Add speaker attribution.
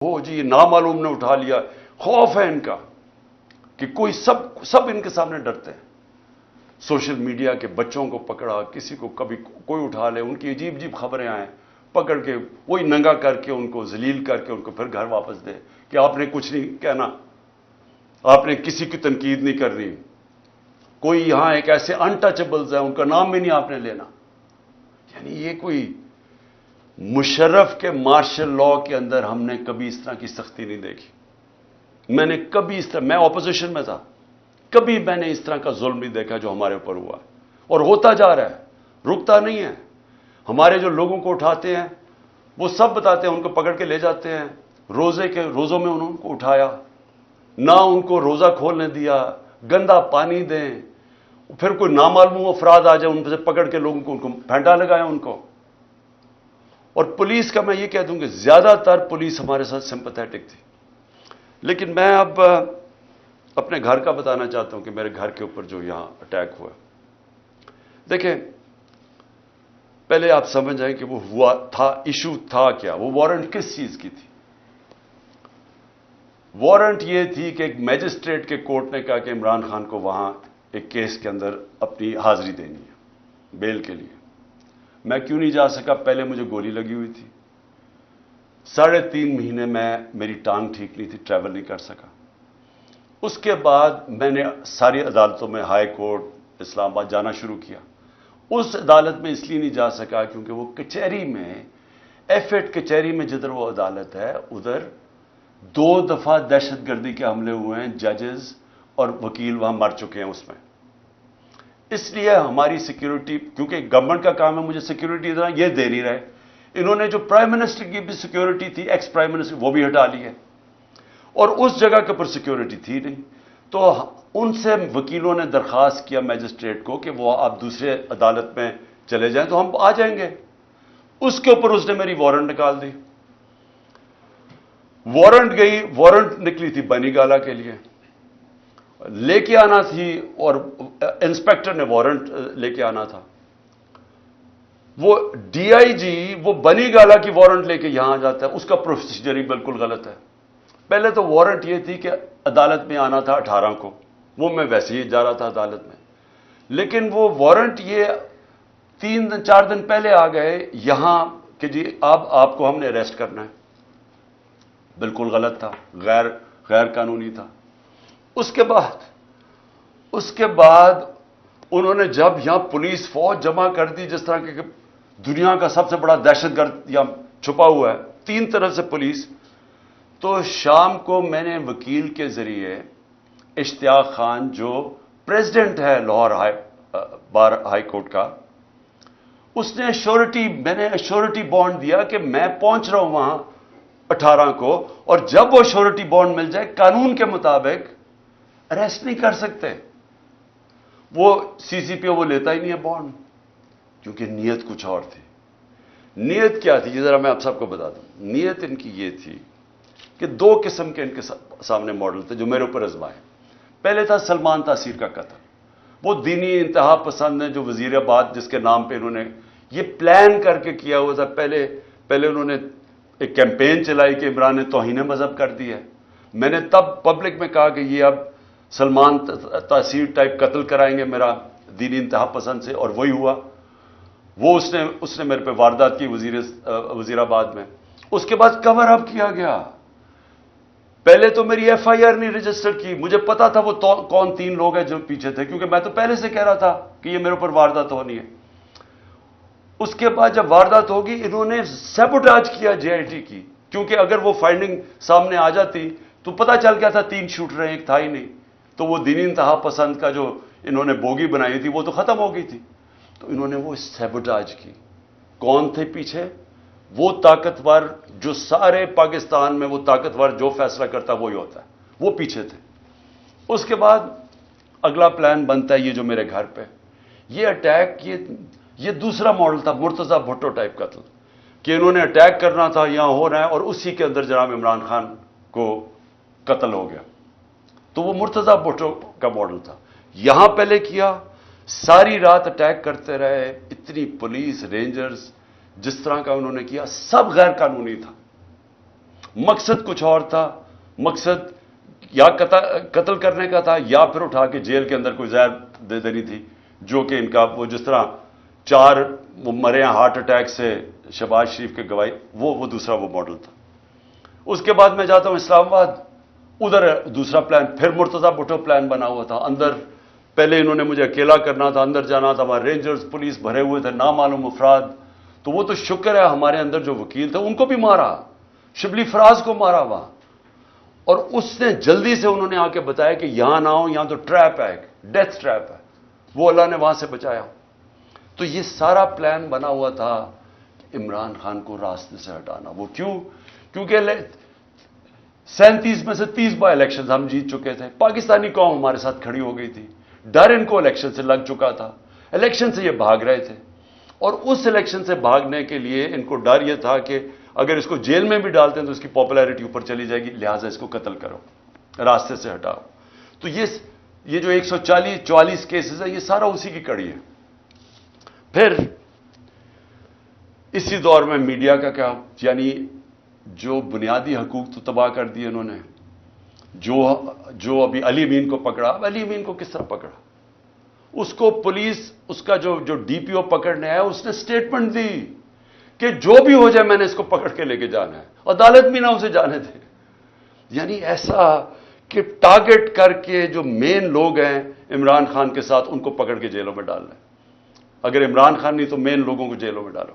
Speaker 1: हो जी, ये नामालूम ने उठा लिया। खौफ है इनका कि कोई सब इनके सामने डरते हैं। सोशल मीडिया के बच्चों को पकड़ा, किसी को कभी कोई उठा ले, उनकी अजीब अजीब खबरें आए, पकड़ के वही नंगा करके उनको जलील करके उनको फिर घर वापस दे कि आपने कुछ नहीं कहना, आपने किसी की तनकीद नहीं करनी। कोई यहां एक ऐसे अनटचेबल्स है, उनका नाम भी नहीं आपने लेना। यानी ये कोई मुशर्रफ के मार्शल लॉ के अंदर हमने कभी इस तरह की सख्ती नहीं देखी। मैंने कभी इस तरह, मैं ऑपोजिशन में था, कभी मैंने इस तरह का जुल्म नहीं देखा जो हमारे ऊपर हुआ और होता जा रहा है, रुकता नहीं है। हमारे जो लोगों को उठाते हैं वो सब बताते हैं, उनको पकड़ के ले जाते हैं। रोजों में उनको उठाया, ना उनको रोजा खोलने दिया, गंदा पानी दें, फिर कोई नामालूम अफराद आ जाए उनसे पकड़ के लोगों को उनको फेंटा लगाया उनको। और पुलिस का मैं ये कह दूं कि ज्यादातर पुलिस हमारे साथ सिंपैथेटिक थी। लेकिन मैं अब अपने घर का बताना चाहता हूं कि मेरे घर के ऊपर जो यहां अटैक हुआ, देखें, पहले आप समझ जाएं कि वो हुआ था, इशू था क्या, वो वारंट किस चीज की थी। वारंट ये थी कि एक मैजिस्ट्रेट के कोर्ट ने कहा कि इमरान खान को वहां एक केस के अंदर अपनी हाजिरी देनी है बेल के लिए। मैं क्यों नहीं जा सका? पहले मुझे गोली लगी हुई थी, 3.5 महीने मेरी टांग ठीक नहीं थी, ट्रैवल नहीं कर सका। उसके बाद मैंने सारी अदालतों में, हाई कोर्ट, इस्लामाबाद जाना शुरू किया। उस अदालत में इसलिए नहीं जा सका क्योंकि वो कचहरी में, F8 कचहरी में जिधर वो अदालत है, उधर 2 दफा दहशतगर्दी के हमले हुए हैं, जजेस और वकील वहां मर चुके हैं उसमें। इसलिए हमारी सिक्योरिटी, क्योंकि गवर्नमेंट का काम है मुझे सिक्योरिटी देना, ये दे नहीं रहे। इन्होंने जो प्राइम मिनिस्टर की भी सिक्योरिटी थी, एक्स प्राइम मिनिस्टर, वो भी हटा ली है और उस जगह के ऊपर सिक्योरिटी थी नहीं। तो उनसे वकीलों ने दरखास्त किया मैजिस्ट्रेट को कि वो आप दूसरे अदालत में चले जाएं तो हम आ जाएंगे। उसके ऊपर उसने मेरी वारंट निकाल दी। वारंट निकली थी बनीगाला के लिए, लेके आना थी, और इंस्पेक्टर ने वारंट लेके आना था। वो डीआईजी वो बनीगाला की वारंट लेके यहां आ जाता है, उसका प्रोसीजर ही बिल्कुल गलत है। पहले तो वारंट ये थी कि अदालत में आना था 18 को, वो मैं वैसे ही जा रहा था अदालत में, लेकिन वो वारंट ये 3-4 दिन पहले आ गए यहां कि जी आपको हमने अरेस्ट करना है। बिल्कुल गलत था, गैर कानूनी था। उसके बाद उन्होंने जब यहां पुलिस फौज जमा कर दी, जिस तरह के दुनिया का सबसे बड़ा दहशतगर्द यहां छुपा हुआ है, 3 तरफ से पुलिस, तो शाम को मैंने वकील के जरिए इश्तियाक खान, जो प्रेसिडेंट है लाहौर हाई कोर्ट का, उसने मैंने अश्योरिटी बॉन्ड दिया कि मैं पहुंच रहा हूं वहां 18 को, और जब वो श्योरिटी बॉन्ड मिल जाए, कानून के मुताबिक अरेस्ट नहीं कर सकते। वो सीसीपीओ वो लेता ही नहीं है बॉन्ड, क्योंकि नीयत कुछ और थी। नीयत क्या थी, जरा मैं आप सबको बता दूं। नीयत इनकी ये थी कि 2 किस्म के इनके सामने मॉडल थे जो मेरे ऊपर आजमाए। पहले था सलमान तासीर का कत्ल। वो दीनी इंतहा पसंद है, जो वजीराबाद जिसके नाम पे इन्होंने ये प्लान करके किया हुआ था। पहले उन्होंने एक कैंपेन चलाई कि इमरान ने तौहीन मजहब कर दी है। मैंने तब पब्लिक में कहा कि ये अब सलमान तासीर टाइप कत्ल कराएंगे मेरा दीनी इंतहा पसंद से, और वही हुआ। वो उसने मेरे पे वारदात की वजीराबाद में। उसके बाद कवर अप किया गया। पहले तो मेरी FIR नहीं रजिस्टर की, मुझे पता था वो कौन 3 लोग हैं जो पीछे थे, क्योंकि मैं तो पहले से कह रहा था कि ये मेरे ऊपर वारदात होनी है। उसके बाद जब वारदात होगी, इन्होंने सैबोटाज किया JIT की, क्योंकि अगर वो फाइंडिंग सामने आ जाती तो पता चल गया था 3 शूटर हैं, एक था ही नहीं, तो वो दीनी इंतहा पसंद का जो इन्होंने बोगी बनाई थी वो तो खत्म हो गई थी। तो इन्होंने वो सैबोटाज की। कौन थे पीछे? वो ताकतवर, जो सारे पाकिस्तान में वो ताकतवर जो फैसला करता वही होता है, वो पीछे थे। उसके बाद अगला प्लान बनता है ये जो मेरे घर पे ये अटैक, ये दूसरा मॉडल था, मुर्तजा भुट्टो टाइप कत्ल, कि इन्होंने अटैक करना था, यहां हो रहा है, और उसी के अंदर जनाब इमरान खान को कत्ल हो गया। तो वो मुर्तजा भुट्टो का मॉडल था। यहां पहले किया, सारी रात अटैक करते रहे, इतनी पुलिस, रेंजर्स, जिस तरह का उन्होंने किया, सब गैर कानूनी था। مقصد کچھ اور تھا. مقصد یا قتل کرنے کا تھا یا پھر اٹھا کے جیل کے اندر کوئی زہر دے دینی تھی, جو کہ ان کا وہ جس طرح 4 وہ مرے ہیں ہارٹ اٹیک سے شہباز شریف کے گواہی, وہ دوسرا وہ ماڈل تھا. اس کے بعد میں جاتا ہوں اسلام آباد, ادھر دوسرا پلان, پھر مرتضیٰ بھٹو پلان بنا ہوا تھا. اندر پہلے انہوں نے مجھے اکیلا کرنا تھا, اندر جانا تھا, وہاں رینجرز پولیس بھرے ہوئے تھے, نامعلوم افراد. تو وہ تو شکر ہے ہمارے اندر جو وکیل تھے ان کو بھی مارا, شبلی فراز کو مارا وہاں. اور اس نے جلدی سے انہوں نے آ کے بتایا کہ یہاں نہ ہو, یہاں تو ٹریپ ہے, ڈیتھ ٹریپ ہے. وہ اللہ نے وہاں سے بچایا. تو یہ سارا پلان بنا ہوا تھا عمران خان کو راستے سے ہٹانا. وہ کیونکہ 37 میں سے 30 بائی الیکشن ہم جیت چکے تھے, پاکستانی قوم ہمارے ساتھ کھڑی ہو گئی تھی, ڈر ان کو الیکشن سے لگ چکا تھا, الیکشن سے یہ بھاگ رہے تھے. اور اس الیکشن سے بھاگنے کے لیے ان کو ڈر یہ تھا کہ اگر اس کو جیل میں بھی ڈالتے ہیں تو اس کی پاپولیرٹی اوپر چلی جائے گی, لہٰذا اس کو قتل کرو, راستے سے ہٹاؤ. تو یہ جو 144 کیسز ہیں یہ سارا اسی کی کڑی ہے. پھر اسی دور میں میڈیا کا کیا, یعنی جو بنیادی حقوق تو تباہ کر دیے انہوں نے. جو ابھی علی امین کو پکڑا, اب علی امین کو کس طرح پکڑا؟ اس کو پولیس, اس کا جو ڈی پی او پکڑنے آیا اس نے سٹیٹمنٹ دی کہ جو بھی ہو جائے میں نے اس کو پکڑ کے لے کے جانا ہے, عدالت بھی نہ اسے جانے دے. یعنی ایسا کہ ٹارگٹ کر کے جو مین لوگ ہیں عمران خان کے ساتھ ان کو پکڑ کے جیلوں میں ڈالنا ہے. اگر عمران خان نہیں تو مین لوگوں کو جیلوں میں ڈالو.